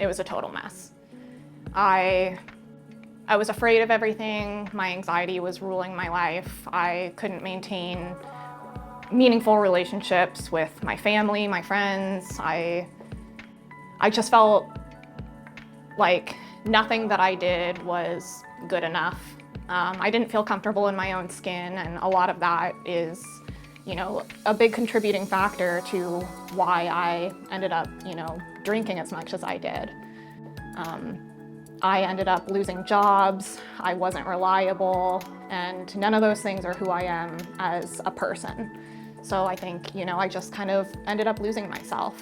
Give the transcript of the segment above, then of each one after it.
was a total mess. I was afraid of everything. My anxiety was ruling my life. I couldn't maintain meaningful relationships with my family, my friends. I just felt like nothing that I did was good enough. I didn't feel comfortable in my own skin, and a lot of that is, a big contributing factor to why I ended up, drinking as much as I did. I ended up losing jobs, I wasn't reliable, and none of those things are who I am as a person. So I think, I just kind of ended up losing myself.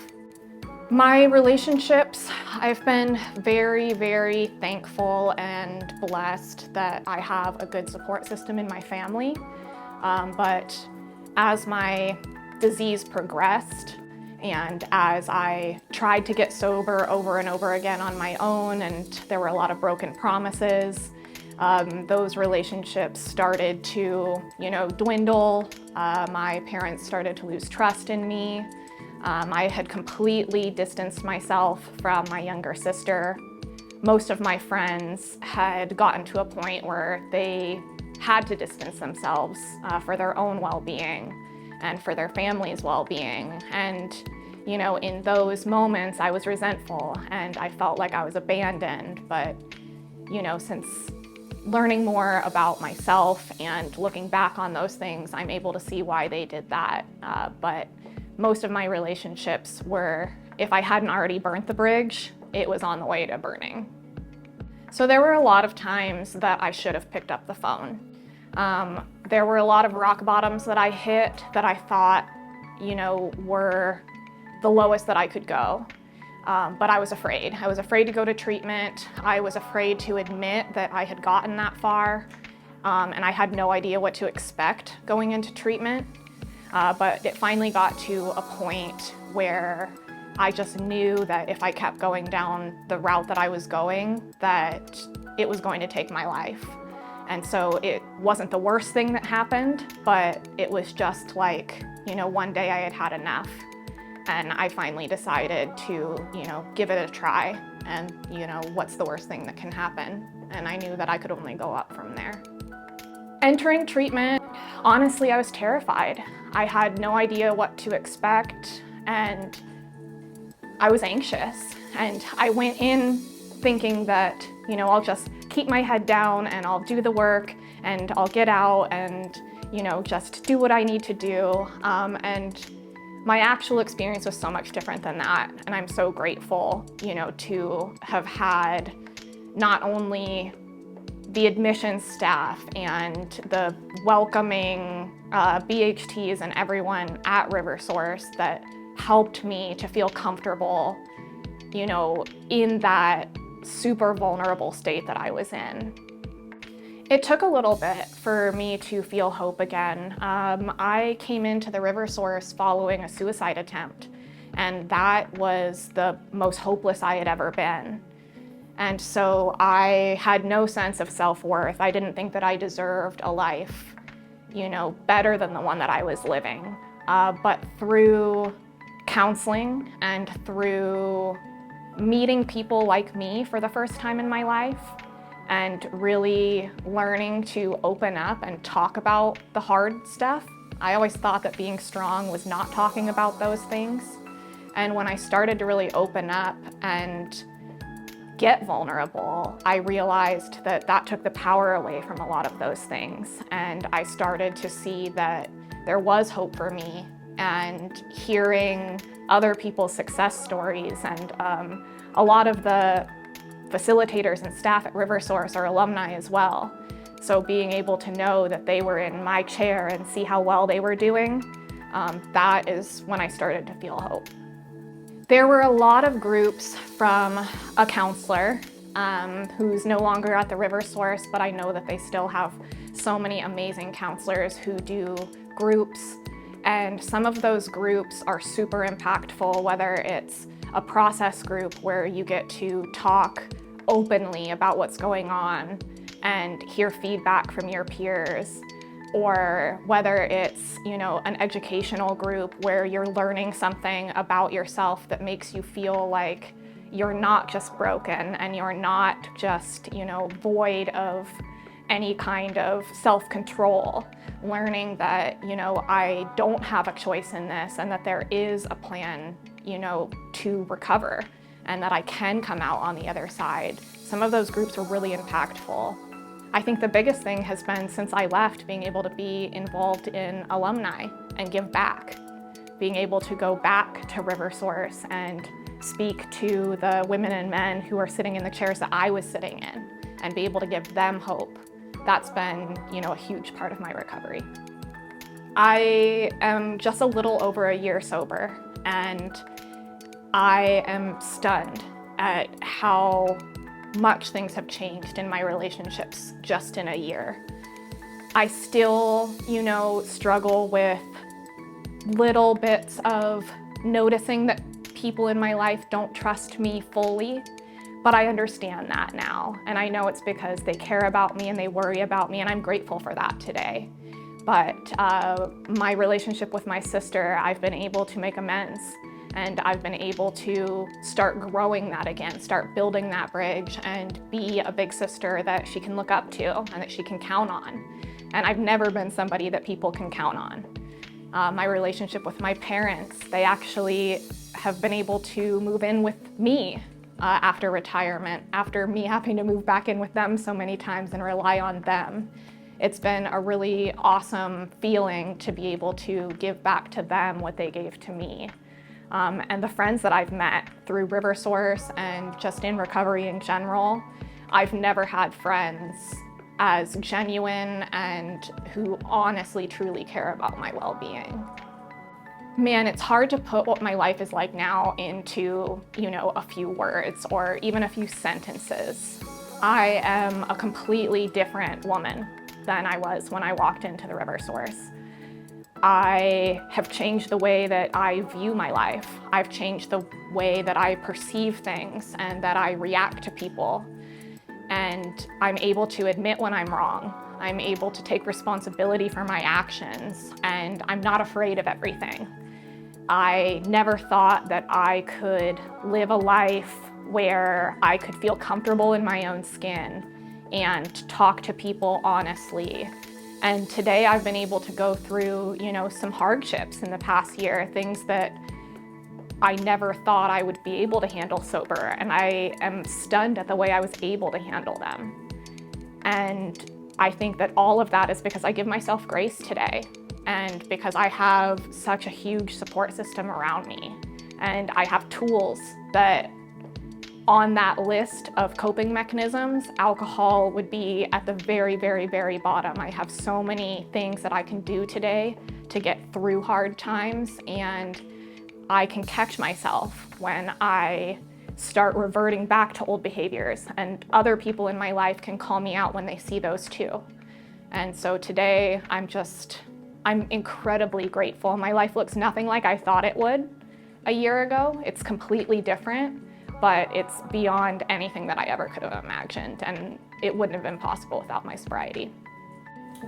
My relationships, I've been very, very thankful and blessed that I have a good support system in my family. But as my disease progressed and as I tried to get sober over and over again on my own, and there were a lot of broken promises, those relationships started to, dwindle. My parents started to lose trust in me. I had completely distanced myself from my younger sister. Most of my friends had gotten to a point where they had to distance themselves for their own well-being and for their family's well-being. And, in those moments I was resentful and I felt like I was abandoned. But, since learning more about myself and looking back on those things, I'm able to see why they did that. But most of my relationships were, if I hadn't already burnt the bridge, it was on the way to burning. So there were a lot of times that I should have picked up the phone. There were a lot of rock bottoms that I hit that I thought, were the lowest that I could go. But I was afraid. I was afraid to go to treatment. I was afraid to admit that I had gotten that far, and I had no idea what to expect going into treatment. But it finally got to a point where I just knew that if I kept going down the route that I was going, that it was going to take my life. And so it wasn't the worst thing that happened, but it was just like, one day I had had enough. And I finally decided to, give it a try. And, what's the worst thing that can happen? And I knew that I could only go up from there. Entering treatment, honestly, I was terrified. I had no idea what to expect, and I was anxious. And I went in thinking that, I'll just keep my head down and I'll do the work and I'll get out and, just do what I need to do. And my actual experience was so much different than that. And I'm so grateful, to have had not only the admissions staff and the welcoming BHTs and everyone at RiverSource that helped me to feel comfortable, in that super vulnerable state that I was in. It took a little bit for me to feel hope again. I came into the RiverSource following a suicide attempt, and that was the most hopeless I had ever been. And so I had no sense of self-worth. I didn't think that I deserved a life, better than the one that I was living. But through counseling and through meeting people like me for the first time in my life and really learning to open up and talk about the hard stuff, I always thought that being strong was not talking about those things. And when I started to really open up and get vulnerable, I realized that that took the power away from a lot of those things. And I started to see that there was hope for me, and hearing other people's success stories. And a lot of the facilitators and staff at RiverSource are alumni as well. So being able to know that they were in my chair and see how well they were doing, that is when I started to feel hope. There were a lot of groups from a counselor who's no longer at the RiverSource, but I know that they still have so many amazing counselors who do groups. And some of those groups are super impactful, whether it's a process group where you get to talk openly about what's going on and hear feedback from your peers, or whether it's, an educational group where you're learning something about yourself that makes you feel like, you're not just broken and you're not just, void of any kind of self-control. Learning that, I don't have a choice in this and that there is a plan, to recover and that I can come out on the other side. Some of those groups were really impactful. I think the biggest thing has been, since I left, being able to be involved in alumni and give back. Being able to go back to RiverSource and speak to the women and men who are sitting in the chairs that I was sitting in and be able to give them hope. That's been, a huge part of my recovery. I am just a little over a year sober, and I am stunned at how much things have changed in my relationships just in a year. I still, struggle with little bits of noticing that people in my life don't trust me fully, but I understand that now. And I know it's because they care about me and they worry about me, and I'm grateful for that today. But my relationship with my sister, I've been able to make amends, and I've been able to start growing that again, start building that bridge and be a big sister that she can look up to and that she can count on. And I've never been somebody that people can count on. My relationship with my parents, they actually have been able to move in with me after retirement, after me having to move back in with them so many times and rely on them. It's been a really awesome feeling to be able to give back to them what they gave to me. And the friends that I've met through RiverSource and just in recovery in general, I've never had friends as genuine and who honestly, truly care about my well-being. Man, it's hard to put what my life is like now into, a few words or even a few sentences. I am a completely different woman than I was when I walked into the RiverSource. I have changed the way that I view my life. I've changed the way that I perceive things and that I react to people. And I'm able to admit when I'm wrong. I'm able to take responsibility for my actions, and I'm not afraid of everything. I never thought that I could live a life where I could feel comfortable in my own skin and talk to people honestly. And today I've been able to go through, some hardships in the past year, things that I never thought I would be able to handle sober, and I am stunned at the way I was able to handle them. And I think that all of that is because I give myself grace today, and because I have such a huge support system around me, and I have tools that on that list of coping mechanisms, alcohol would be at the very, very, very bottom. I have so many things that I can do today to get through hard times, and I can catch myself when I start reverting back to old behaviors, and other people in my life can call me out when they see those too. And so today I'm incredibly grateful. My life looks nothing like I thought it would a year ago. It's completely different, but it's beyond anything that I ever could have imagined, and it wouldn't have been possible without my sobriety.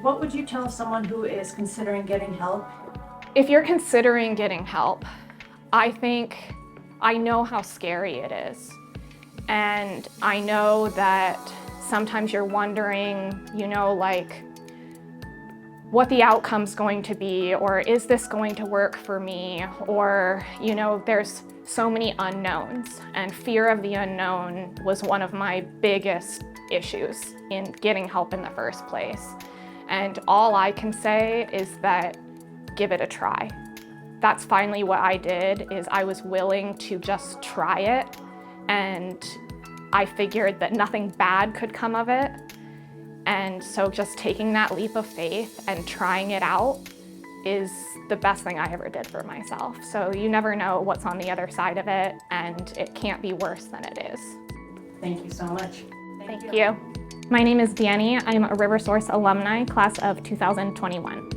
What would you tell someone who is considering getting help? If you're considering getting help, I know how scary it is. And I know that sometimes you're wondering, what the outcome's going to be, or is this going to work for me? Or, there's so many unknowns, and fear of the unknown was one of my biggest issues in getting help in the first place. And all I can say is that give it a try. That's finally what I did, is I was willing to just try it, and I figured that nothing bad could come of it. And so just taking that leap of faith and trying it out is the best thing I ever did for myself. So you never know what's on the other side of it, and it can't be worse than it is. Thank you so much. Thank you. My name is Danni. I'm a RiverSource alumni, class of 2021.